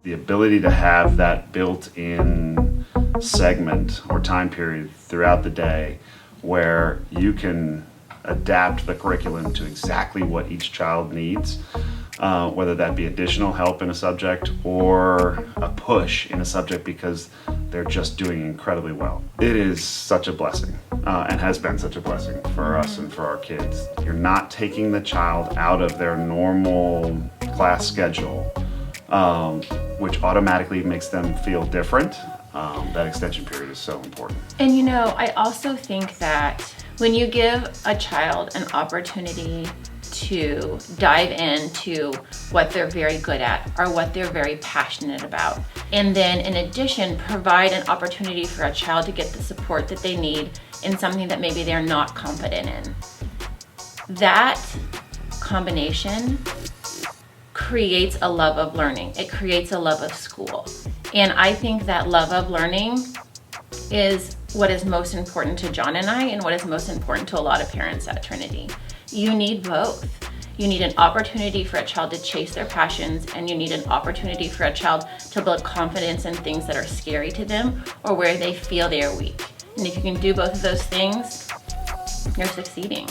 The ability to have that built-in segment or time period throughout the day where you can adapt the curriculum to exactly what each child needs, whether that be additional help in a subject or a push in a subject because they're just doing incredibly well. It is such a blessing, and has been such a blessing for us and for our kids. You're not taking the child out of their normal class schedule, which automatically makes them feel different. That extension period is so important. And I also think that when you give a child an opportunity to dive into what they're very good at or what they're very passionate about, and then in addition provide an opportunity for a child to get the support that they need in something that maybe they're not confident in, that combination creates a love of learning. It creates a love of school. And I think that love of learning is what is most important to John and I, and what is most important to a lot of parents at Trinity. You need both. You need an opportunity for a child to chase their passions, and you need an opportunity for a child to build confidence in things that are scary to them or where they feel they are weak. And if you can do both of those things, you're succeeding.